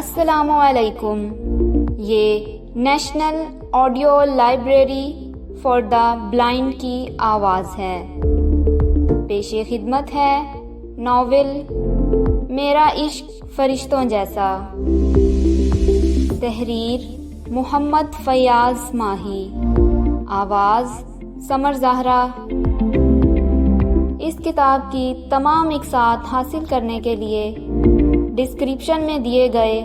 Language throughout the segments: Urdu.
السلام علیکم. یہ national audio library for the blind کی آواز ہے. پیش خدمت ہے ناول میرا عشق فرشتوں جیسا. تحریر محمد فیاض ماہی. آواز سمر زہرا. اس کتاب کی تمام اقساط حاصل کرنے کے لیے ڈسکرپشن میں دیے گئے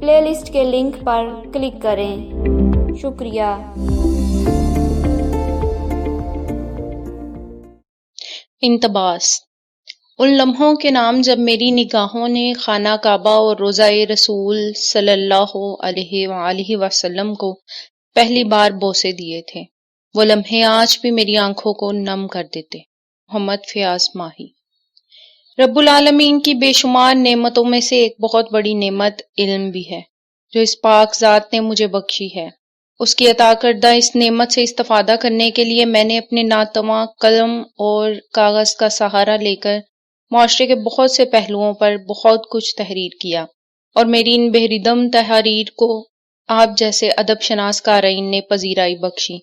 پلے لسٹ کے لنک پر کلک کریں. شکریہ. انتباس. ان لمحوں کے نام جب میری نگاہوں نے خانہ کعبہ اور روضہ رسول صلی اللہ علیہ وآلہ وسلم کو پہلی بار بوسے دیے تھے. وہ لمحے آج بھی میری آنکھوں کو نم کر دیتے. محمد فیاض ماہی. رب العالمین کی بے شمار نعمتوں میں سے ایک بہت بڑی نعمت علم بھی ہے جو اس پاک ذات نے مجھے بخشی ہے. اس کی عطا کردہ اس نعمت سے استفادہ کرنے کے لیے میں نے اپنے ناتواں قلم اور کاغذ کا سہارا لے کر معاشرے کے بہت سے پہلوؤں پر بہت کچھ تحریر کیا، اور میری ان بہردم تحاریر کو آپ جیسے ادب شناس قارئین نے پذیرائی بخشی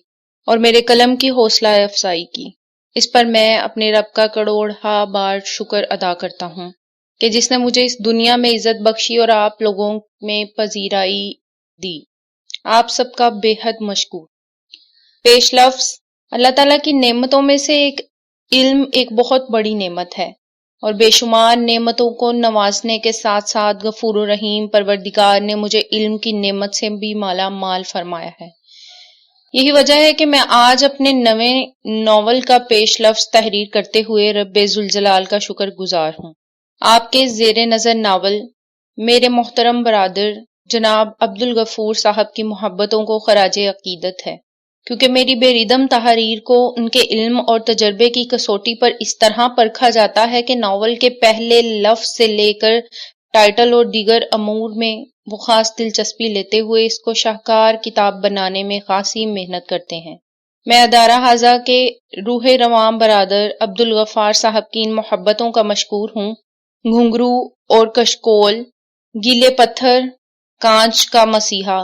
اور میرے قلم کی حوصلہ افزائی کی. اس پر میں اپنے رب کا کروڑہا بار شکر ادا کرتا ہوں کہ جس نے مجھے اس دنیا میں عزت بخشی اور آپ لوگوں میں پذیرائی دی. آپ سب کا بے حد مشکور. پیش لفظ. اللہ تعالیٰ کی نعمتوں میں سے علم ایک بہت بڑی نعمت ہے، اور بے شمار نعمتوں کو نوازنے کے ساتھ ساتھ غفور و رحیم پروردگار نے مجھے علم کی نعمت سے بھی مالا مال فرمایا ہے. یہی وجہ ہے کہ میں آج اپنے نویں ناول کا پیش لفظ تحریر کرتے ہوئے رب ذوالجلال کا شکر گزار ہوں. آپ کے زیر نظر ناول میرے محترم برادر جناب عبدالغفور صاحب کی محبتوں کو خراج عقیدت ہے، کیونکہ میری بےریدم تحاریر کو ان کے علم اور تجربے کی کسوٹی پر اس طرح پرکھا جاتا ہے کہ ناول کے پہلے لفظ سے لے کر ٹائٹل اور دیگر امور میں وہ خاص دلچسپی لیتے ہوئے اس کو شاہکار کتاب بنانے میں خاصی محنت کرتے ہیں. میں ادارہ ہذا کے روح رواں برادر عبدالغفار صاحب کی ان محبتوں کا مشکور ہوں. گھنگرو اور کشکول، گیلے پتھر، کانچ کا مسیحا،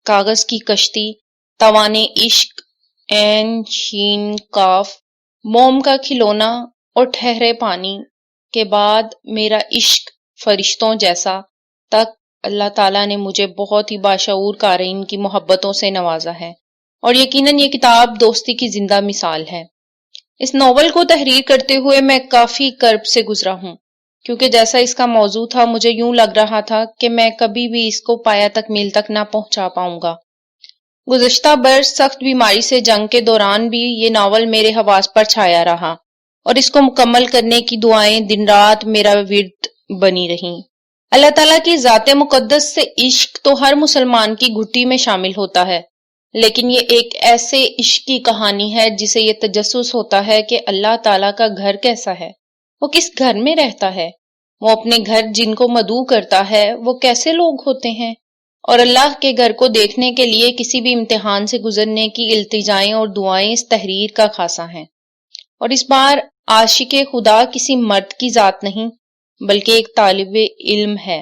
کاغذ کی کشتی، توان عشق، عین شین کاف، موم کا کھلونا اور ٹھہرے پانی کے بعد میرا عشق فرشتوں جیسا تک اللہ تعالیٰ نے مجھے بہت ہی باشعور قارئین کی محبتوں سے نوازا ہے، اور یقیناً یہ کتاب دوستی کی زندہ مثال ہے. اس ناول کو تحریر کرتے ہوئے میں کافی کرب سے گزرا ہوں، کیونکہ جیسا اس کا موضوع تھا مجھے یوں لگ رہا تھا کہ میں کبھی بھی اس کو پایا تکمیل تک نہ پہنچا پاؤں گا. گزشتہ برس سخت بیماری سے جنگ کے دوران بھی یہ ناول میرے حواس پر چھایا رہا، اور اس کو مکمل کرنے کی دعائیں دن رات میرا ورد بنی رہیں. اللہ تعالیٰ کی ذات مقدس سے عشق تو ہر مسلمان کی گھٹی میں شامل ہوتا ہے، لیکن یہ ایک ایسے عشق کی کہانی ہے جسے یہ تجسس ہوتا ہے کہ اللہ تعالیٰ کا گھر کیسا ہے، وہ کس گھر میں رہتا ہے، وہ اپنے گھر جن کو مدعو کرتا ہے وہ کیسے لوگ ہوتے ہیں، اور اللہ کے گھر کو دیکھنے کے لیے کسی بھی امتحان سے گزرنے کی التجائیں اور دعائیں اس تحریر کا خاصہ ہیں. اور اس بار عاشق خدا کسی مرد کی ذات نہیں بلکہ ایک طالب علم ہے،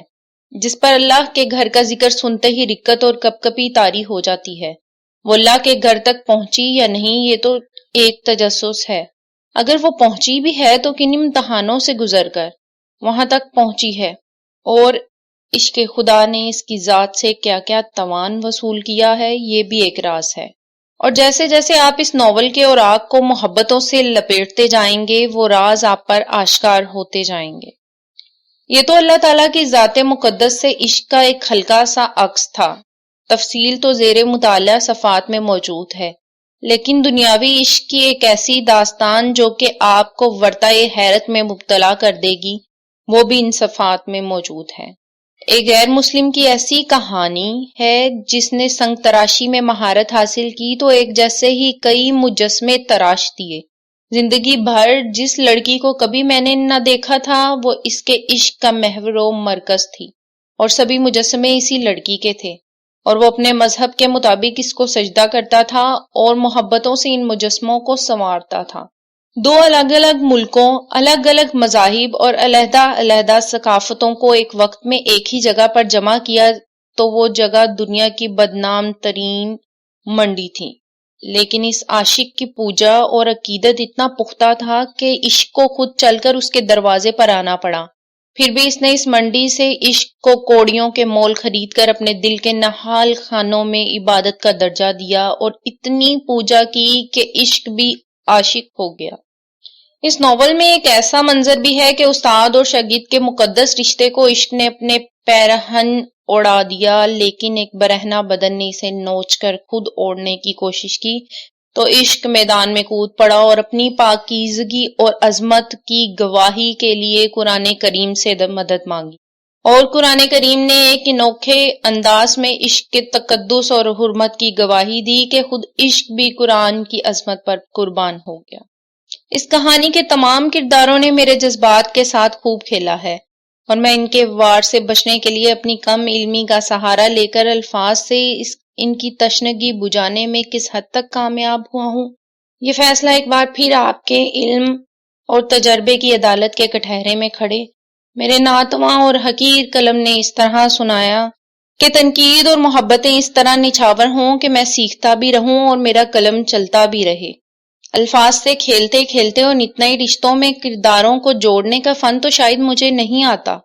جس پر اللہ کے گھر کا ذکر سنتے ہی رکت اور کپ کپی طاری ہو جاتی ہے. وہ اللہ کے گھر تک پہنچی یا نہیں یہ تو ایک تجسس ہے. اگر وہ پہنچی بھی ہے تو کن امتحانوں سے گزر کر وہاں تک پہنچی ہے، اور عشق خدا نے اس کی ذات سے کیا کیا توان وصول کیا ہے یہ بھی ایک راز ہے. اور جیسے جیسے آپ اس ناول کے اوراق کو محبتوں سے لپیٹتے جائیں گے وہ راز آپ پر آشکار ہوتے جائیں گے. یہ تو اللہ تعالیٰ کی ذات مقدس سے عشق کا ایک ہلکا سا عکس تھا، تفصیل تو زیر مطالعہ صفحات میں موجود ہے، لیکن دنیاوی عشق کی ایک ایسی داستان جو کہ آپ کو ورطۂ حیرت میں مبتلا کر دے گی وہ بھی ان صفحات میں موجود ہے. ایک غیر مسلم کی ایسی کہانی ہے جس نے سنگ تراشی میں مہارت حاصل کی تو ایک جیسے ہی کئی مجسمے تراش دیے. زندگی بھر جس لڑکی کو کبھی میں نے نہ دیکھا تھا وہ اس کے عشق کا محور و مرکز تھی، اور سبھی مجسمے اسی لڑکی کے تھے، اور وہ اپنے مذہب کے مطابق اس کو سجدہ کرتا تھا اور محبتوں سے ان مجسموں کو سنوارتا تھا. دو الگ الگ ملکوں، الگ الگ مذاہب اور علیحدہ علیحدہ ثقافتوں کو ایک وقت میں ایک ہی جگہ پر جمع کیا تو وہ جگہ دنیا کی بدنام ترین منڈی تھی، لیکن اس عاشق کی پوجا اور عقیدت اتنا پختہ تھا کہ عشق کو خود چل کر اس کے دروازے پر آنا پڑا۔ پھر بھی اس نے اس منڈی سے عشق کو کوڑیوں کے مول خرید کر اپنے دل کے نہال خانوں میں عبادت کا درجہ دیا اور اتنی پوجا کی کہ عشق بھی عاشق ہو گیا۔ اس ناول میں ایک ایسا منظر بھی ہے کہ استاد اور شاگرد کے مقدس رشتے کو عشق نے اپنے پیرہن اڑا دیا، لیکن ایک برہنہ بدن نے اسے نوچ کر خود اوڑھنے کی کوشش کی تو عشق میدان میں کود پڑا اور اپنی پاکیزگی اور عظمت کی گواہی کے لیے قرآن کریم سے مدد مانگی، اور قرآن کریم نے ایک انوکھے انداز میں عشق کے تقدس اور حرمت کی گواہی دی کہ خود عشق بھی قرآن کی عظمت پر قربان ہو گیا۔ اس کہانی کے تمام کرداروں نے میرے جذبات کے ساتھ خوب کھیلا ہے، اور میں ان کے وار سے بچنے کے لیے اپنی کم علمی کا سہارا لے کر الفاظ سے ان کی تشنگی بجھانے میں کس حد تک کامیاب ہوا ہوں، یہ فیصلہ ایک بار پھر آپ کے علم اور تجربے کی عدالت کے کٹہرے میں کھڑے میرے ناتواں اور حقیر قلم نے اس طرح سنایا کہ تنقید اور محبتیں اس طرح نچھاور ہوں کہ میں سیکھتا بھی رہوں اور میرا قلم چلتا بھی رہے۔ الفاظ سے کھیلتے کھیلتے اور نتنئی رشتوں میں کرداروں کو جوڑنے کا فن تو شاید مجھے نہیں آتا،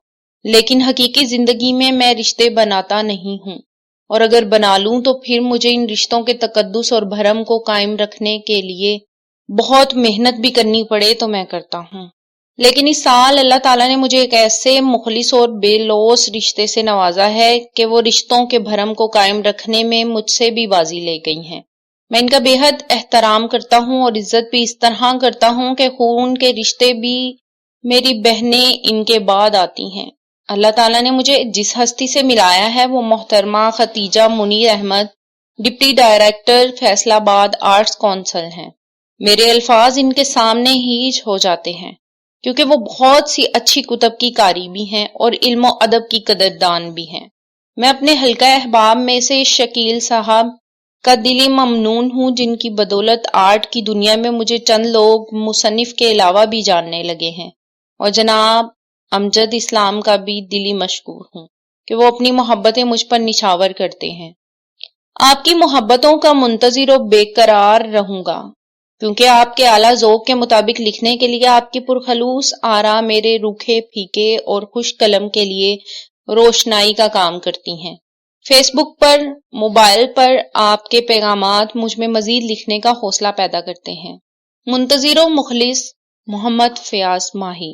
لیکن حقیقی زندگی میں رشتے بناتا نہیں ہوں، اور اگر بنا لوں تو پھر مجھے ان رشتوں کے تقدس اور بھرم کو قائم رکھنے کے لیے بہت محنت بھی کرنی پڑے تو میں کرتا ہوں۔ لیکن اس سال اللہ تعالیٰ نے مجھے ایک ایسے مخلص اور بے لوث رشتے سے نوازا ہے کہ وہ رشتوں کے بھرم کو قائم رکھنے میں مجھ سے بھی بازی لے گئی ہیں۔ میں ان کا بے حد احترام کرتا ہوں اور عزت بھی اس طرح کرتا ہوں کہ خون کے رشتے بھی میری بہنیں ان کے بعد آتی ہیں۔ اللہ تعالیٰ نے مجھے جس ہستی سے ملایا ہے وہ محترمہ ختیجہ منیر احمد، ڈپٹی ڈائریکٹر فیصل آباد آرٹس کونسل ہیں۔ میرے الفاظ ان کے سامنے ہیج ہو جاتے ہیں کیونکہ وہ بہت سی اچھی کتب کی قاری بھی ہیں اور علم و ادب کی قدردان بھی ہیں۔ میں اپنے حلقہ احباب میں سے شکیل صاحب کا دلی ممنون ہوں جن کی بدولت آرٹ کی دنیا میں مجھے چند لوگ مصنف کے علاوہ بھی جاننے لگے ہیں، اور جناب امجد اسلام کا بھی دلی مشکور ہوں کہ وہ اپنی محبتیں مجھ پر نچھاور کرتے ہیں۔ آپ کی محبتوں کا منتظر و بے قرار رہوں گا کیونکہ آپ کے اعلیٰ ذوق کے مطابق لکھنے کے لیے آپ کی پرخلوص آراء میرے روکھے پھیکے اور خوش قلم کے لیے روشنائی کا کام کرتی ہیں۔ فیس بک پر، موبائل پر آپ کے پیغامات مجھ میں مزید لکھنے کا حوصلہ پیدا کرتے ہیں۔ منتظر و مخلص، محمد فیاض ماہی۔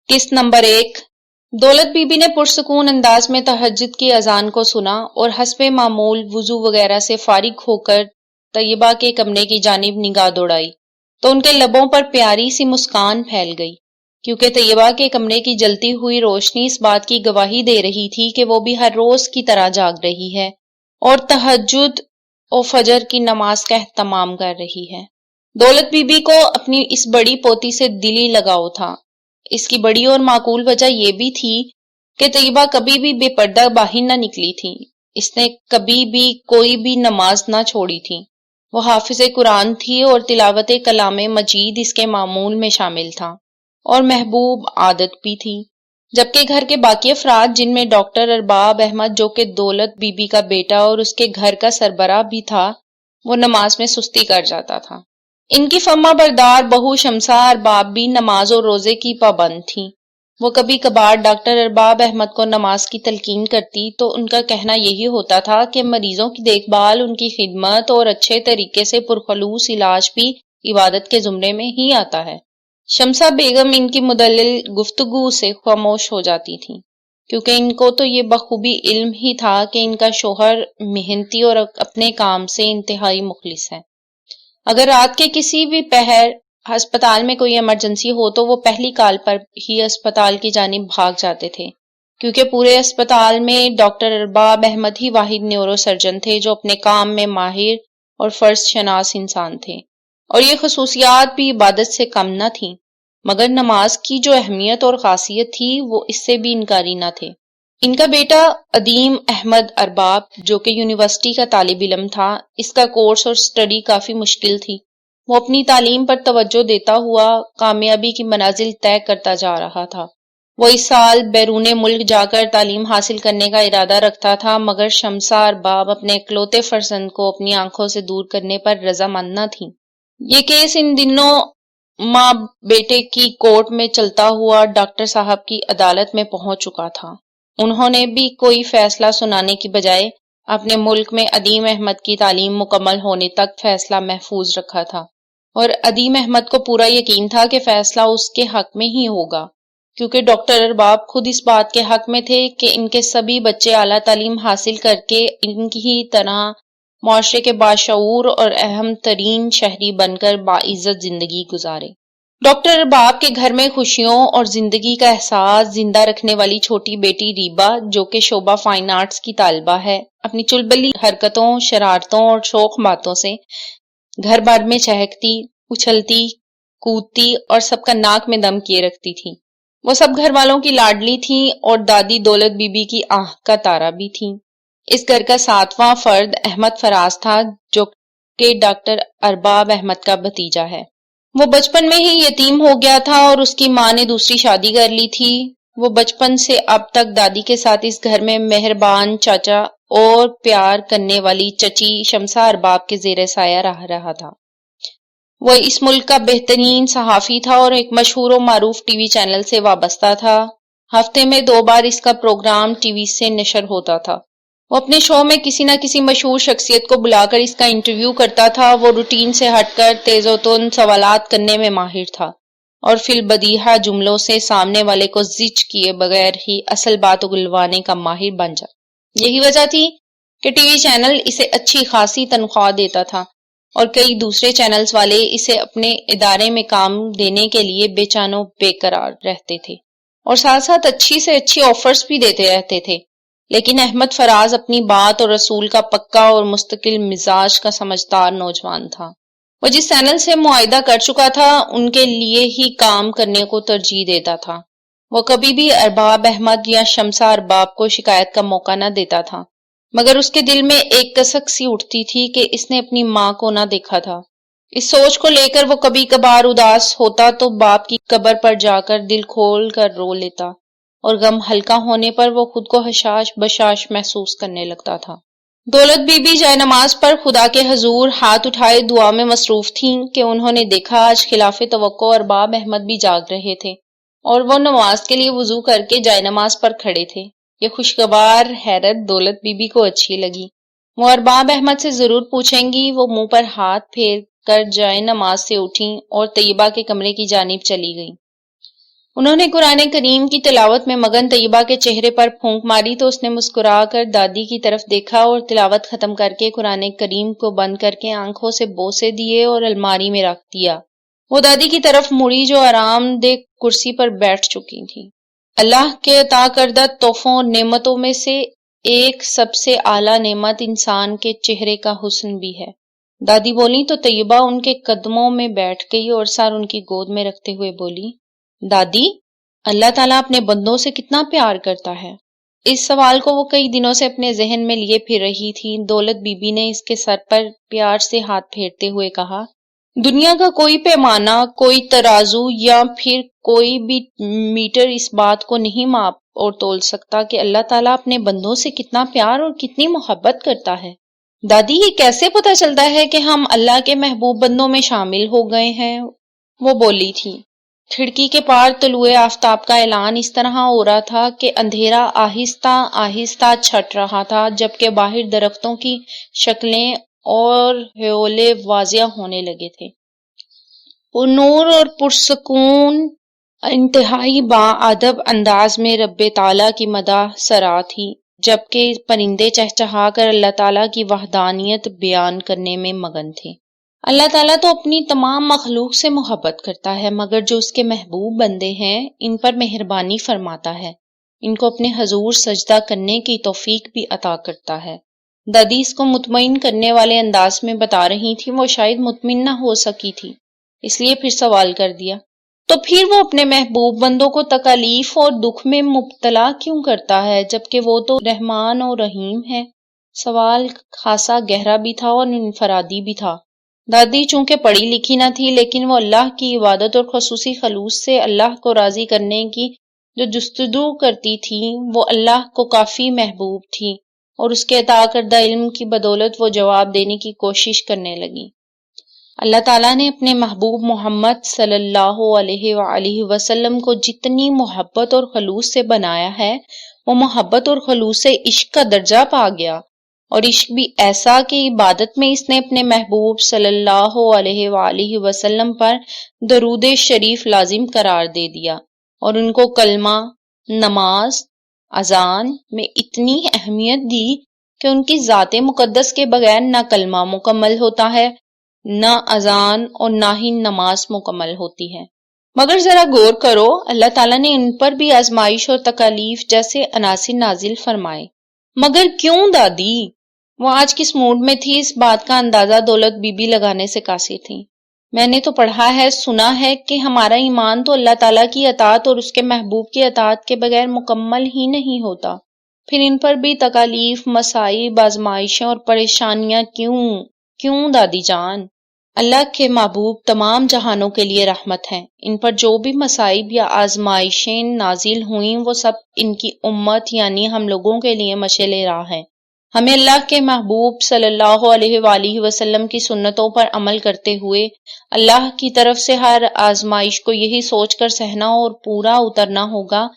قسط نمبر 1۔ دولت بی بی نے پرسکون انداز میں تہجد کی اذان کو سنا اور حسب معمول وضو وغیرہ سے فارغ ہو کر طیبہ کے کمرے کی جانب نگاہ دوڑائی تو ان کے لبوں پر پیاری سی مسکان پھیل گئی، کیونکہ طیبہ کے کمرے کی جلتی ہوئی روشنی اس بات کی گواہی دے رہی تھی کہ وہ بھی ہر روز کی طرح جاگ رہی ہے اور تہجد و فجر کی نماز کا اہتمام کر رہی ہے۔ دولت بی بی کو اپنی اس بڑی پوتی سے دلی لگاؤ تھا۔ اس کی بڑی اور معقول وجہ یہ بھی تھی کہ طیبہ کبھی بھی بے پردہ باہر نہ نکلی تھی، اس نے کبھی بھی کوئی بھی نماز نہ چھوڑی تھی، وہ حافظ قرآن تھی اور تلاوت کلام مجید اس کے معمول میں شامل تھا اور محبوب عادت بھی تھی، جبکہ گھر کے باقی افراد جن میں ڈاکٹر ارباب احمد جو کہ دولت بی بی کا بیٹا اور اس کے گھر کا سربراہ بھی تھا، وہ نماز میں سستی کر جاتا تھا۔ ان کی فرما بردار بہو شمسہ ارباب بھی نماز اور روزے کی پابند تھیں۔ وہ کبھی کبھار ڈاکٹر ارباب احمد کو نماز کی تلقین کرتی تو ان کا کہنا یہی ہوتا تھا کہ مریضوں کی دیکھ بھال، ان کی خدمت اور اچھے طریقے سے پرخلوص علاج بھی عبادت کے زمرے میں ہی آتا ہے۔ شمسہ بیگم ان کی مدلل گفتگو سے خاموش ہو جاتی تھی کیونکہ ان کو تو یہ بخوبی علم ہی تھا کہ ان کا شوہر محنتی اور اپنے کام سے انتہائی مخلص ہے۔ اگر رات کے کسی بھی پہر ہسپتال میں کوئی ایمرجنسی ہو تو وہ پہلی کال پر ہی اسپتال کی جانب بھاگ جاتے تھے، کیونکہ پورے اسپتال میں ڈاکٹر ارباب احمد ہی واحد نیورو سرجن تھے جو اپنے کام میں ماہر اور فرض شناس انسان تھے، اور یہ خصوصیات بھی عبادت سے کم نہ تھیں، مگر نماز کی جو اہمیت اور خاصیت تھی وہ اس سے بھی انکاری نہ تھے۔ ان کا بیٹا عدیم احمد ارباب جو کہ یونیورسٹی کا طالب علم تھا، اس کا کورس اور سٹڈی کافی مشکل تھی۔ وہ اپنی تعلیم پر توجہ دیتا ہوا کامیابی کی منازل طے کرتا جا رہا تھا۔ وہ اس سال بیرون ملک جا کر تعلیم حاصل کرنے کا ارادہ رکھتا تھا، مگر شمسہ ارباب اپنے اکلوتے فرزند کو اپنی آنکھوں سے دور کرنے پر رضامند نہ تھیں۔ یہ کیس ان دنوں ماں بیٹے کی کورٹ میں چلتا ہوا ڈاکٹر صاحب کی عدالت میں پہنچ چکا تھا۔ انہوں نے بھی کوئی فیصلہ سنانے کی بجائے اپنے ملک میں عدیم احمد کی تعلیم مکمل ہونے تک فیصلہ محفوظ رکھا تھا، اور عدیم احمد کو پورا یقین تھا کہ فیصلہ اس کے حق میں ہی ہوگا، کیونکہ ڈاکٹر ارباب خود اس بات کے حق میں تھے کہ ان کے سبھی بچے اعلیٰ تعلیم حاصل کر کے ان کی طرح معاشرے کے باشعور اور اہم ترین شہری بن کر باعزت زندگی گزارے۔ ڈاکٹر ارباب کے گھر میں خوشیوں اور زندگی کا احساس زندہ رکھنے والی چھوٹی بیٹی ریبا، جو کہ شعبہ فائن آرٹس کی طالبہ ہے، اپنی چلبلی حرکتوں، شرارتوں اور شوخ باتوں سے گھر بھر میں چہکتی، اچھلتی، کودتی اور سب کا ناک میں دم کیے رکھتی تھی۔ وہ سب گھر والوں کی لاڈلی تھیں اور دادی دولت بی بی کی آنکھ کا تارا بھی تھیں۔ اس گھر کا ساتواں فرد احمد فراز تھا، جو کہ ڈاکٹر ارباب احمد کا بھتیجا ہے۔ وہ بچپن میں ہی یتیم ہو گیا تھا اور اس کی ماں نے دوسری شادی کر لی تھی۔ وہ بچپن سے اب تک دادی کے ساتھ اس گھر میں مہربان چاچا اور پیار کرنے والی چچی شمسہ ارباب کے زیر سایہ رہا تھا۔ وہ اس ملک کا بہترین صحافی تھا اور ایک مشہور و معروف ٹی وی چینل سے وابستہ تھا۔ ہفتے میں 2 بار اس کا پروگرام ٹی وی سے نشر ہوتا تھا۔ وہ اپنے شو میں کسی نہ کسی مشہور شخصیت کو بلا کر اس کا انٹرویو کرتا تھا۔ وہ روٹین سے ہٹ کر تیز و تند سوالات کرنے میں ماہر تھا اور فی البدیہہ جملوں سے سامنے والے کو زج کیے بغیر ہی اصل بات اگلوانے کا ماہر بن جاتا۔ یہی وجہ تھی کہ ٹی وی چینل اسے اچھی خاصی تنخواہ دیتا تھا اور کئی دوسرے چینلز والے اسے اپنے ادارے میں کام دینے کے لیے بے چین و بے قرار رہتے تھے اور ساتھ ساتھ اچھی سے اچھی آفرز بھی دیتے رہتے تھے۔ لیکن احمد فراز اپنی بات اور رسول کا پکا اور مستقل مزاج کا سمجھدار نوجوان تھا۔ وہ جس چینل سے معاہدہ کر چکا تھا ان کے لیے ہی کام کرنے کو ترجیح دیتا تھا۔ وہ کبھی بھی ارباب احمد یا شمسہ ارباب کو شکایت کا موقع نہ دیتا تھا، مگر اس کے دل میں ایک کسک سی اٹھتی تھی کہ اس نے اپنی ماں کو نہ دیکھا تھا۔ اس سوچ کو لے کر وہ کبھی کبھار اداس ہوتا تو باپ کی قبر پر جا کر دل کھول کر رو لیتا، اور غم ہلکا ہونے پر وہ خود کو حشاش بشاش محسوس کرنے لگتا تھا۔ دولت بی بی جائے نماز پر خدا کے حضور ہاتھ اٹھائے دعا میں مصروف تھیں کہ انہوں نے دیکھا آج خلاف توقع ارباب احمد بھی جاگ رہے تھے اور وہ نماز کے لیے وضو کر کے جائے نماز پر کھڑے تھے۔ یہ خوشگوار حیرت دولت بی بی کو اچھی لگی۔ وہ ارباب احمد سے ضرور پوچھیں گی۔ وہ منہ پر ہاتھ پھیر کر جائے نماز سے اٹھیں اور طیبہ کے کمرے کی جانب چلی گئیں۔ انہوں نے قرآن کریم کی تلاوت میں مگن طیبہ کے چہرے پر پھونک ماری تو اس نے مسکرا کر دادی کی طرف دیکھا اور تلاوت ختم کر کے قرآن کریم کو بند کر کے آنکھوں سے بوسے دیے اور الماری میں رکھ دیا۔ وہ دادی کی طرف مڑی جو آرام دہ کرسی پر بیٹھ چکی تھی۔ اللہ کے عطا کردہ تحفوں اور نعمتوں میں سے ایک سب سے اعلیٰ نعمت انسان کے چہرے کا حسن بھی ہے، دادی بولی تو طیبہ ان کے قدموں میں بیٹھ گئی اور سر ان کی گود میں رکھتے ہوئے بولی، دادی، اللہ تعالیٰ اپنے بندوں سے کتنا پیار کرتا ہے۔ اس سوال کو وہ کئی دنوں سے اپنے ذہن میں لیے پھر رہی تھی۔ دولت بی بی نے اس کے سر پر پیار سے ہاتھ پھیرتے ہوئے کہا، دنیا کا کوئی پیمانہ، کوئی ترازو یا پھر کوئی بھی میٹر اس بات کو نہیں ماپ اور تول سکتا کہ اللہ تعالیٰ اپنے بندوں سے کتنا پیار اور کتنی محبت کرتا ہے۔ دادی، یہ کیسے پتہ چلتا ہے کہ ہم اللہ کے محبوب بندوں میں شامل ہو گئے ہیں؟ وہ بولی تھی۔ کھڑکی کے پار طلوع آفتاب کا اعلان اس طرح ہو رہا تھا کہ اندھیرا آہستہ آہستہ چھٹ رہا تھا، جبکہ باہر درختوں کی شکلیں اور ہیولے واضح ہونے لگے تھے۔ نور اور پرسکون انتہائی باادب انداز میں رب تعالیٰ کی مدح سرا تھی، جبکہ پرندے چہچہا کر اللہ تعالیٰ کی وحدانیت بیان کرنے میں مگن تھے۔ اللہ تعالیٰ تو اپنی تمام مخلوق سے محبت کرتا ہے، مگر جو اس کے محبوب بندے ہیں ان پر مہربانی فرماتا ہے، ان کو اپنے حضور سجدہ کرنے کی توفیق بھی عطا کرتا ہے۔ دادی اس کو مطمئن کرنے والے انداز میں بتا رہی تھی۔ وہ شاید مطمئن نہ ہو سکی تھی، اس لیے پھر سوال کر دیا، تو پھر وہ اپنے محبوب بندوں کو تکالیف اور دکھ میں مبتلا کیوں کرتا ہے جبکہ وہ تو رحمان اور رحیم ہے؟ سوال خاصا گہرا بھی تھا اور انفرادی بھی تھا۔ دادی چونکہ پڑھی لکھی نہ تھی لیکن وہ اللہ کی عبادت اور خصوصی خلوص سے اللہ کو راضی کرنے کی جو جستجو کرتی تھی وہ اللہ کو کافی محبوب تھی اور اس کے عطا کردہ علم کی بدولت وہ جواب دینے کی کوشش کرنے لگی۔ اللہ تعالیٰ نے اپنے محبوب محمد صلی اللہ علیہ وآلہ وسلم کو جتنی محبت اور خلوص سے بنایا ہے وہ محبت اور خلوص سے عشق کا درجہ پا گیا، اور عشق بھی ایسا کہ عبادت میں اس نے اپنے محبوب صلی اللہ علیہ وآلہ وسلم پر درود شریف لازم قرار دے دیا اور ان کو کلمہ، نماز، اذان میں اتنی اہمیت دی کہ ان کی ذات مقدس کے بغیر نہ کلمہ مکمل ہوتا ہے، نہ اذان اور نہ ہی نماز مکمل ہوتی ہے۔ مگر ذرا غور کرو، اللہ تعالیٰ نے ان پر بھی آزمائش اور تکالیف جیسے عناصر نازل فرمائے۔ مگر کیوں دادی؟ وہ آج کس موڈ میں تھی اس بات کا اندازہ دولت بی بی لگانے سے قاصر تھی۔ میں نے تو پڑھا ہے، سنا ہے کہ ہمارا ایمان تو اللہ تعالیٰ کی اطاعت اور اس کے محبوب کی اطاعت کے بغیر مکمل ہی نہیں ہوتا، پھر ان پر بھی تکالیف، مصائب، آزمائشیں اور پریشانیاں کیوں دادی جان؟ اللہ کے محبوب تمام جہانوں کے لیے رحمت ہیں، ان پر جو بھی مصائب یا آزمائشیں نازل ہوئیں وہ سب ان کی امت یعنی ہم لوگوں کے لیے مشعل راہ ہیں۔ ہمیں اللہ کے محبوب صلی اللہ علیہ وآلہ وسلم کی سنتوں پر عمل کرتے ہوئے اللہ کی طرف سے ہر آزمائش کو یہی سوچ کر سہنا اور پورا اترنا ہوگا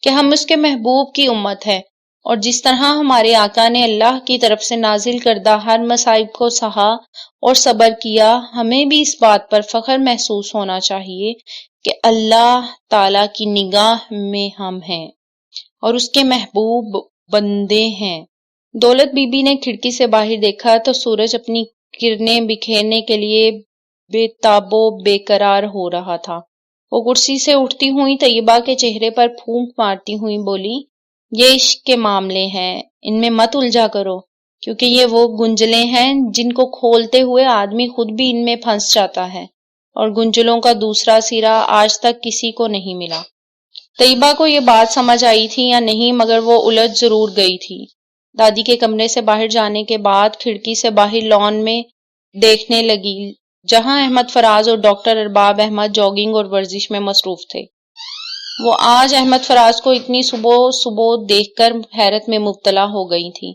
کہ ہم اس کے محبوب کی امت ہیں، اور جس طرح ہمارے آقا نے اللہ کی طرف سے نازل کردہ ہر مصائب کو سہا اور صبر کیا، ہمیں بھی اس بات پر فخر محسوس ہونا چاہیے کہ اللہ تعالی کی نگاہ میں ہم ہیں اور اس کے محبوب بندے ہیں۔ دولت بی بی نے کھڑکی سے باہر دیکھا تو سورج اپنی کرنیں بکھیرنے کے لیے بے تاب و بے قرار ہو رہا تھا۔ وہ کرسی سے اٹھتی ہوئی طیبہ کے چہرے پر پھونک مارتی ہوئی بولی، یہ عشق کے معاملے ہیں، ان میں مت الجھا کرو، کیونکہ یہ وہ گنجلیں ہیں جن کو کھولتے ہوئے آدمی خود بھی ان میں پھنس جاتا ہے، اور گنجلوں کا دوسرا سرا آج تک کسی کو نہیں ملا۔ طیبہ کو یہ بات سمجھ آئی تھی یا نہیں مگر وہ الجھ ضرور گئی تھی۔ دادی کے کمرے سے باہر جانے کے بعد کھڑکی سے باہر لان میں دیکھنے لگی جہاں احمد فراز اور ڈاکٹر ارباب احمد جاگنگ اور ورزش میں مصروف تھے۔ وہ آج احمد فراز کو اتنی صبح دیکھ کر حیرت میں مبتلا ہو گئی تھی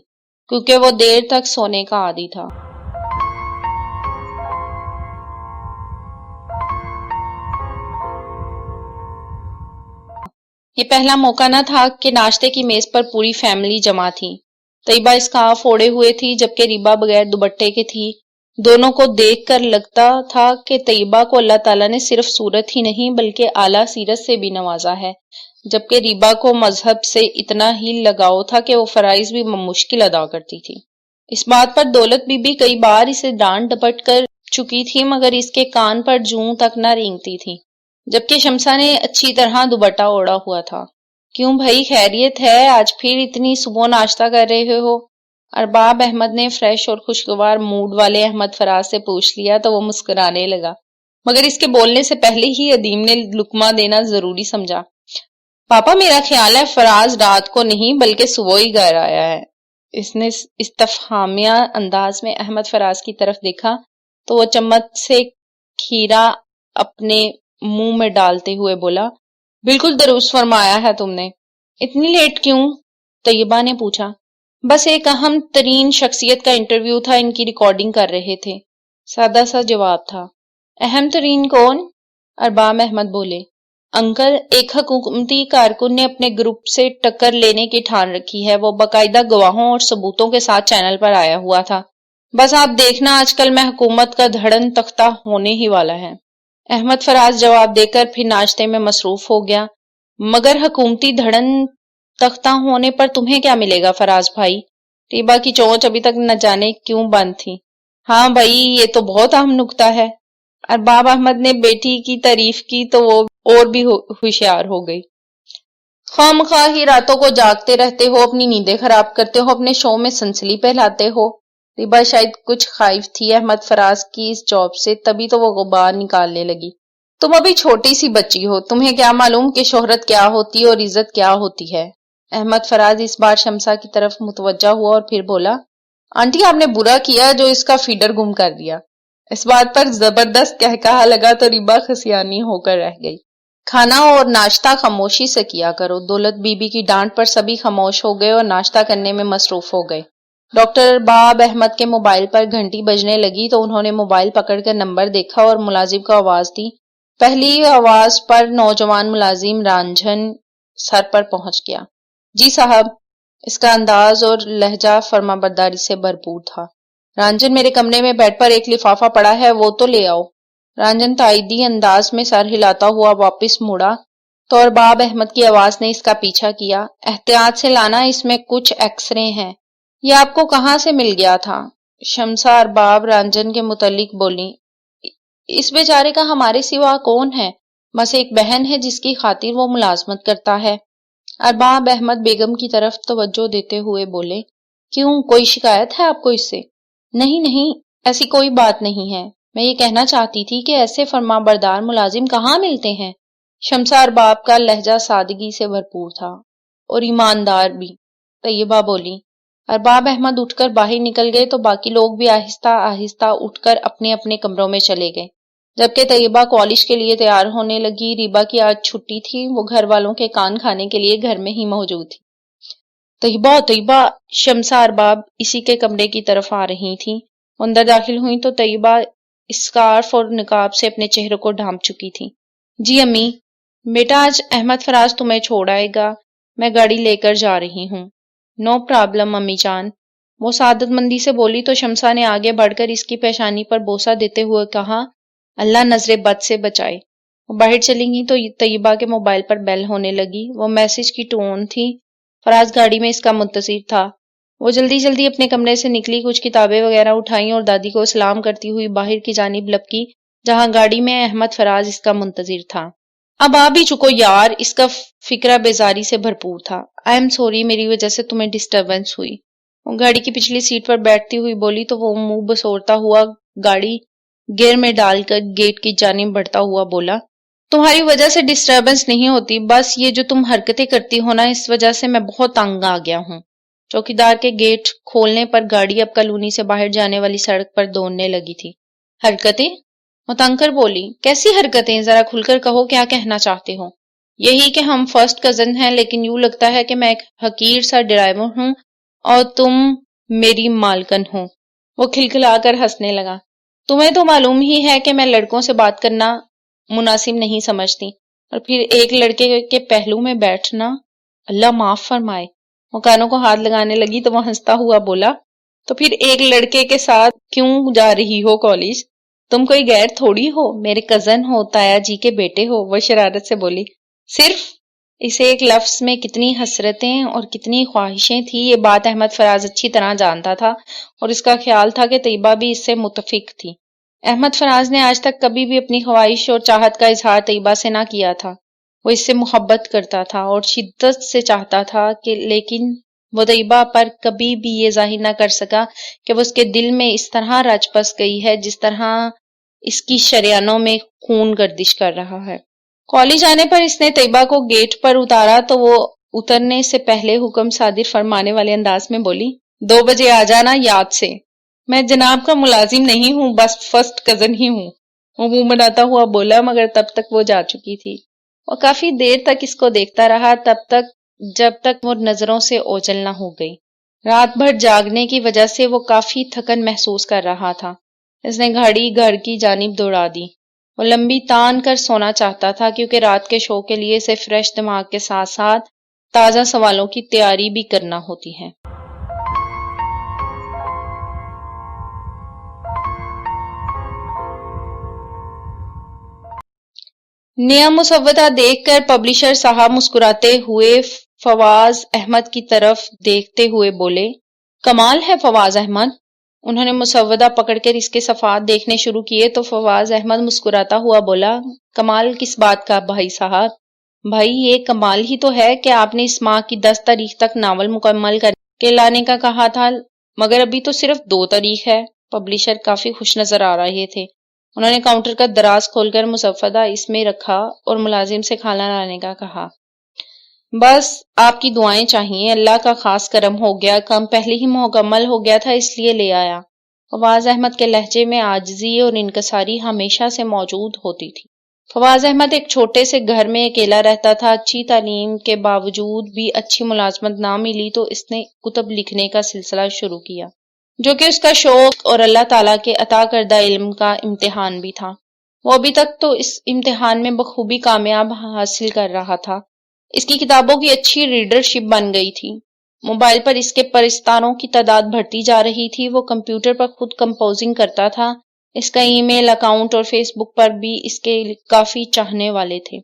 کیونکہ وہ دیر تک سونے کا عادی تھا۔ یہ پہلا موقع نہ تھا کہ ناشتے کی میز پر پوری فیملی جمع تھی۔ طیبہ اسکارف اوڑے ہوئے تھی جبکہ ریبا بغیر دوپٹے کے تھی۔ دونوں کو دیکھ کر لگتا تھا کہ طیبہ کو اللہ تعالیٰ نے صرف صورت ہی نہیں بلکہ اعلیٰ سیرت سے بھی نوازا ہے، جبکہ ریبا کو مذہب سے اتنا ہی لگاؤ تھا کہ وہ فرائض بھی مشکل ادا کرتی تھی۔ اس بات پر دولت بی بی کئی بار اسے ڈانٹ ڈپٹ کر چکی تھی مگر اس کے کان پر جوں تک نہ رینگتی تھی، جبکہ شمسا نے اچھی طرح دوپٹہ اوڑا ہوا تھا۔ کیوں بھائی، خیریت ہے؟ آج پھر اتنی صبح ناشتہ کر رہے ہو؟ ارباب احمد نے فریش اور خوشگوار موڈ والے احمد فراز سے پوچھ لیا تو وہ مسکرانے لگا، مگر اس کے بولنے سے پہلے ہی ادیم نے لقمہ دینا ضروری سمجھا۔ پاپا، میرا خیال ہے فراز رات کو نہیں بلکہ صبح ہی گھر آیا ہے۔ اس نے استفہامیہ انداز میں احمد فراز کی طرف دیکھا تو وہ چمچ سے کھیرا اپنے منہ میں ڈالتے ہوئے بولا، بالکل درست فرمایا ہے تم نے۔ اتنی لیٹ کیوں؟ طیبہ نے پوچھا۔ بس ایک اہم ترین شخصیت کا انٹرویو تھا، ان کی ریکارڈنگ کر رہے تھے، سادہ سا جواب تھا۔ اہم ترین کون؟ ارباب احمد بولے۔ انکل، ایک حکومتی کارکن نے اپنے گروپ سے ٹکر لینے کی ٹھان رکھی ہے، وہ باقاعدہ گواہوں اور ثبوتوں کے ساتھ چینل پر آیا ہوا تھا۔ بس آپ دیکھنا آج کل میں حکومت کا دھڑن تختہ ہونے ہی والا ہے۔ احمد فراز جواب دے کر پھر ناشتے میں مصروف ہو گیا۔ مگر حکومتی دھڑن تختہ ہونے پر تمہیں کیا ملے گا فراز بھائی؟ ریبا کی چونچ ابھی تک نہ جانے کیوں بند تھی۔ ہاں بھائی، یہ تو بہت اہم نکتہ ہے۔ ارباب احمد نے بیٹی کی تعریف کی تو وہ اور بھی ہوشیار ہو گئی۔ خواہ مخواہ ہی راتوں کو جاگتے رہتے ہو، اپنی نیندیں خراب کرتے ہو، اپنے شو میں سنسلی پھیلاتے ہو۔ ریبا شاید کچھ خائف تھی احمد فراز کی اس جواب سے، تبھی تو وہ غبار نکالنے لگی۔ تم ابھی چھوٹی سی بچی ہو، تمہیں کیا معلوم کہ شہرت کیا ہوتی اور عزت کیا ہوتی ہے۔ احمد فراز اس بار شمسا کی طرف متوجہ ہوا اور پھر بولا، آنٹی آپ نے برا کیا جو اس کا فیڈر گم کر دیا۔ اس بات پر زبردست کہا لگا تو ریبا خسیانی ہو کر رہ گئی۔ کھانا اور ناشتہ خاموشی سے کیا کرو۔ دولت بی بی کی ڈانٹ پر سبھی خاموش ہو گئے اور ناشتہ کرنے میں مصروف ہو گئے۔ ڈاکٹر باب احمد کے موبائل پر گھنٹی بجنے لگی تو انہوں نے موبائل پکڑ کر نمبر دیکھا اور ملازم کو آواز دی۔ پہلی آواز پر نوجوان ملازم رانجھن سر پر پہنچ گیا۔ جی صاحب۔ اس کا انداز اور لہجہ فرما برداری سے بھرپور تھا۔ رانجن میرے کمرے میں بیڈ پر ایک لفافہ پڑا ہے، وہ تو لے آؤ۔ رانجن تائیدی انداز میں سر ہلاتا ہوا واپس مڑا تو ارباب احمد کی آواز نے اس کا پیچھا کیا۔ احتیاط سے لانا، اس میں کچھ ایکس رے ہیں۔ یہ آپ کو کہاں سے مل گیا تھا؟ شمسا ارباب رانجن کے متعلق بولی۔ اس بیچارے کا ہمارے سوا کون ہے؟ بس ایک بہن ہے جس کی خاطر وہ ملازمت کرتا ہے۔ ارباب احمد بیگم کی طرف توجہ دیتے ہوئے بولے، کیوں کوئی شکایت ہے آپ کو اس سے؟ نہیں، ایسی کوئی بات نہیں ہے۔ میں یہ کہنا چاہتی تھی کہ ایسے فرما بردار ملازم کہاں ملتے ہیں؟ شمسا ارباب کا لہجہ سادگی سے بھرپور تھا اور ایماندار بھی۔ طیبہ بولی۔ ارباب احمد اٹھ کر باہر نکل گئے تو باقی لوگ بھی آہستہ آہستہ اٹھ کر اپنے اپنے کمروں میں چلے گئے، جبکہ طیبہ کالج کے لیے تیار ہونے لگی۔ ریبا کی آج چھٹی تھی، وہ گھر والوں کے کان کھانے کے لیے گھر میں ہی موجود تھی۔ طیبہ شمسا ارباب اسی کے کمرے کی طرف آ رہی تھی۔ اندر داخل ہوئی تو طیبہ اسکارف اور نقاب سے اپنے چہرے کو ڈھانپ چکی تھی۔ جی امی۔ بیٹا آج احمد فراز تمہیں چھوڑ آئے گا، میں گاڑی لے کر جا رہی ہوں۔ نو پرابلم امی جان، وہ سعادت مندی سے بولی تو شمسا نے آگے بڑھ کر اس کی پیشانی پر بوسہ دیتے ہوئے کہا، اللہ نظر بد سے بچائے۔ وہ باہر چلی گئی تو طیبہ کے موبائل پر بیل ہونے لگی۔ وہ میسج کی ٹون تھی۔ فراز گاڑی میں اس کا منتظر تھا۔ وہ جلدی اپنے کمرے سے نکلی، کچھ کتابیں وغیرہ اٹھائیں اور دادی کو سلام کرتی ہوئی باہر کی جانب لپکی جہاں گاڑی میں احمد فراز اس کا منتظر تھا۔ اب آ بھی چکو یار، اس کا فکرہ بیزاری سے بھرپور تھا۔ آئی ایم سوری، میری وجہ سے تمہیں ڈسٹربنس ہوئی۔ وہ گاڑی کی پچھلی سیٹ پر بیٹھتی ہوئی بولی تو وہ منہ بسورتا ہوا گاڑی گیئر میں ڈال کر گیٹ کی جانب بڑھتا ہوا بولا، تمہاری وجہ سے ڈسٹربنس نہیں ہوتی، بس یہ جو تم حرکتیں کرتی ہو نا، اس وجہ سے میں بہت تنگ آ گیا ہوں۔ چوکیدار کے گیٹ کھولنے پر گاڑی اب کالونی سے باہر جانے والی سڑک پر دوڑنے لگی تھی۔ حرکتیں؟ متنگ کر بولی، کیسی حرکتیں؟ ذرا کھل کر کہو، کیا کہنا چاہتے ہو؟ یہی کہ ہم فرسٹ کزن ہیں، لیکن یوں لگتا ہے کہ میں ایک حقیر سا ڈرائیور ہوں اور تم میری مالکن ہو۔ وہ کھلکھلا کر ہنسنے لگا۔ تمہیں تو معلوم ہی ہے کہ میں لڑکوں سے بات کرنا مناسب نہیں سمجھتی، اور پھر ایک لڑکے کے پہلو میں بیٹھنا، اللہ معاف فرمائے۔ وہ کانوں کو ہاتھ لگانے لگی تو وہ ہنستا ہوا بولا، تو پھر ایک لڑکے کے ساتھ کیوں جا رہی ہو کالج؟ تم کوئی غیر تھوڑی ہو، میرے کزن ہو، تایا جی کے بیٹے ہو۔ وہ شرارت سے بولی۔ صرف اسے ایک لفظ میں کتنی حسرتیں اور کتنی خواہشیں تھی، یہ بات احمد فراز اچھی طرح جانتا تھا، اور اس کا خیال تھا کہ طیبہ بھی اس سے متفق تھی۔ احمد فراز نے آج تک کبھی بھی اپنی خواہش اور چاہت کا اظہار طیبہ سے نہ کیا تھا۔ وہ اس سے محبت کرتا تھا اور شدت سے چاہتا تھا لیکن وہ طیبہ پر کبھی بھی یہ ظاہر نہ کر سکا کہ وہ اس کے دل میں اس طرح رچ بس گئی ہے جس طرح اس کی شریانوں میں خون گردش کر رہا ہے۔ کالج آنے پر اس نے طیبہ کو گیٹ پر اتارا تو وہ اترنے سے پہلے حکم صادر فرمانے والے انداز میں بولی، 2 بجے آ جانا یاد سے۔ میں جناب کا ملازم نہیں ہوں، بس فرسٹ کزن ہی ہوں۔ وہ منہ بناتا ہوا بولا، مگر تب تک وہ جا چکی تھی۔ وہ کافی دیر تک اس کو دیکھتا رہا، جب تک وہ نظروں سے اوجھل نہ ہو گئی۔ رات بھر جاگنے کی وجہ سے وہ کافی تھکن محسوس کر رہا تھا۔ اس نے گھڑی گھر کی جانب دوڑا دی۔ وہ لمبی تان کر سونا چاہتا تھا کیونکہ رات کے شو کے لیے اسے فریش دماغ کے ساتھ ساتھ تازہ سوالوں کی تیاری بھی کرنا ہوتی ہے۔ نیا مسودہ دیکھ کر پبلشر صاحب مسکراتے ہوئے فواز احمد کی طرف دیکھتے ہوئے بولے، کمال ہے فواز احمد۔ انہوں نے مسودہ پکڑ کر اس کے صفحات دیکھنے شروع کیے تو فواز احمد مسکراتا ہوا بولا، کمال کس بات کا بھائی صاحب؟ بھائی یہ کمال ہی تو ہے کہ آپ نے اس ماہ کی 10 تاریخ تک ناول مکمل کر کے لانے کا کہا تھا، مگر ابھی تو صرف 2 تاریخ ہے۔ پبلشر کافی خوش نظر آ رہے تھے۔ انہوں نے کاؤنٹر کا دراز کھول کر مصفدہ اس میں رکھا اور ملازم سے کھانا لانے کا کہا۔ بس آپ کی دعائیں چاہیے، اللہ کا خاص کرم ہو گیا، کام پہلے ہی مکمل ہو گیا تھا اس لیے لے آیا۔ فواز احمد کے لہجے میں عاجزی اور انکساری ہمیشہ سے موجود ہوتی تھی۔ فواز احمد ایک چھوٹے سے گھر میں اکیلا رہتا تھا۔ اچھی تعلیم کے باوجود بھی اچھی ملازمت نہ ملی تو اس نے کتب لکھنے کا سلسلہ شروع کیا، جو کہ اس کا شوق اور اللہ تعالیٰ کے عطا کردہ علم کا امتحان بھی تھا۔ وہ ابھی تک تو اس امتحان میں بخوبی کامیاب حاصل کر رہا تھا۔ اس کی کتابوں کی اچھی ریڈرشپ بن گئی تھی۔ موبائل پر اس کے پرستاروں کی تعداد بڑھتی جا رہی تھی۔ وہ کمپیوٹر پر خود کمپوزنگ کرتا تھا۔ اس کا ای میل اکاؤنٹ اور فیس بک پر بھی اس کے کافی چاہنے والے تھے۔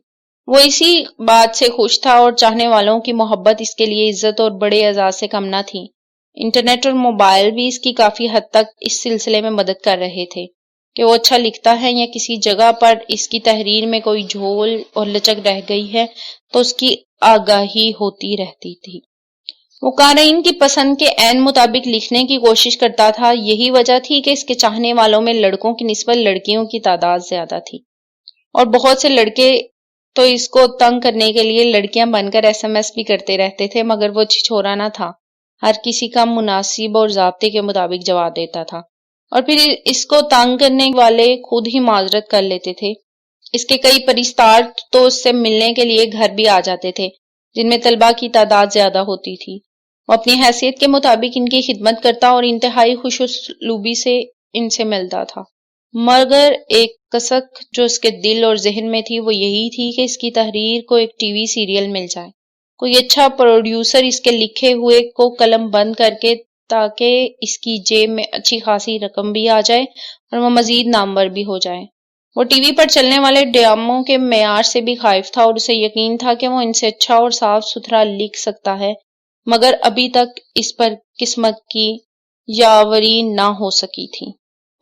وہ اسی بات سے خوش تھا اور چاہنے والوں کی محبت اس کے لیے عزت اور بڑے اعزاز سے کم نہ تھی۔ انٹرنیٹ اور موبائل بھی اس کی کافی حد تک اس سلسلے میں مدد کر رہے تھے کہ وہ اچھا لکھتا ہے یا کسی جگہ پر اس کی تحریر میں کوئی جھول اور لچک رہ گئی ہے تو اس کی آگاہی ہوتی رہتی تھی۔ وہ قارئین کی پسند کے عین مطابق لکھنے کی کوشش کرتا تھا۔ یہی وجہ تھی کہ اس کے چاہنے والوں میں لڑکوں کی نسبت لڑکیوں کی تعداد زیادہ تھی، اور بہت سے لڑکے تو اس کو تنگ کرنے کے لیے لڑکیاں بن کر SMS بھی کرتے رہتے تھے، مگر وہ چھچورا نہ تھا، ہر کسی کا مناسب اور ضابطے کے مطابق جواب دیتا تھا، اور پھر اس کو تنگ کرنے والے خود ہی معذرت کر لیتے تھے۔ اس کے کئی پرستار تو اس سے ملنے کے لیے گھر بھی آ جاتے تھے، جن میں طلباء کی تعداد زیادہ ہوتی تھی۔ وہ اپنی حیثیت کے مطابق ان کی خدمت کرتا اور انتہائی خوش اسلوبی سے ان سے ملتا تھا، مگر ایک کسک جو اس کے دل اور ذہن میں تھی وہ یہی تھی کہ اس کی تحریر کو ایک ٹی وی سیریل مل جائے، کوئی اچھا پروڈیوسر اس کے لکھے ہوئے کو قلم بند کر کے، تاکہ اس کی جیب میں اچھی خاصی رقم بھی آ جائے اور وہ مزید نامور بھی ہو جائے۔ وہ ٹی وی پر چلنے والے ڈراموں کے معیار سے بھی خائف تھا اور اسے یقین تھا کہ وہ ان سے اچھا اور صاف ستھرا لکھ سکتا ہے، مگر ابھی تک اس پر قسمت کی یاوری نہ ہو سکی تھی۔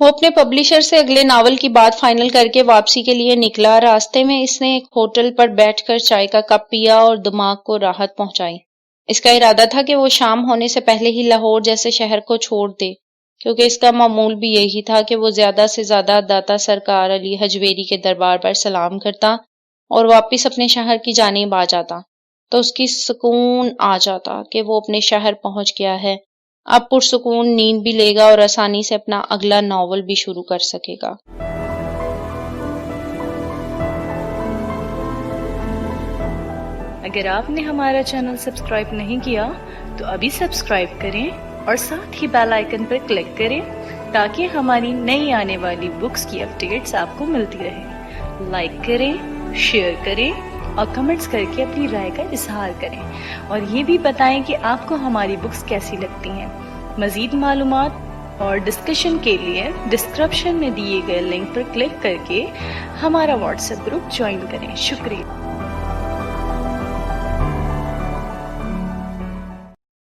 وہ اپنے پبلشر سے اگلے ناول کی بات فائنل کر کے واپسی کے لیے نکلا۔ راستے میں اس نے ایک ہوٹل پر بیٹھ کر چائے کا کپ پیا اور دماغ کو راحت پہنچائی۔ اس کا ارادہ تھا کہ وہ شام ہونے سے پہلے ہی لاہور جیسے شہر کو چھوڑ دے، کیونکہ اس کا معمول بھی یہی تھا کہ وہ زیادہ سے زیادہ داتا سرکار علی حجویری کے دربار پر سلام کرتا اور واپس اپنے شہر کی جانب آ جاتا، تو اس کی سکون آ جاتا کہ وہ اپنے شہر پہنچ گیا ہے، اب پرسکون نیند بھی لے گا اور آسانی سے اپنا اگلا ناول بھی شروع کر سکے گا۔ اگر آپ نے ہمارا چینل سبسکرائب نہیں کیا تو ابھی سبسکرائب کریں اور ساتھ ہی بیل آئیکن پر کلک کریں تاکہ ہماری نئی آنے والی بکس کی اپڈیٹس آپ کو ملتی رہیں۔ لائک کریں، شیئر کریں اور کمنٹس کر کے اپنی رائے کا اظہار کریں، اور یہ بھی بتائیں کہ آپ کو ہماری بکس کیسی لگتی ہیں۔ مزید معلومات اور ڈسکشن کے لیے ڈسکرپشن میں دیے گئے لنک پر کلک کر کے ہمارا واٹس ایپ گروپ جوائن کریں۔ شکریہ۔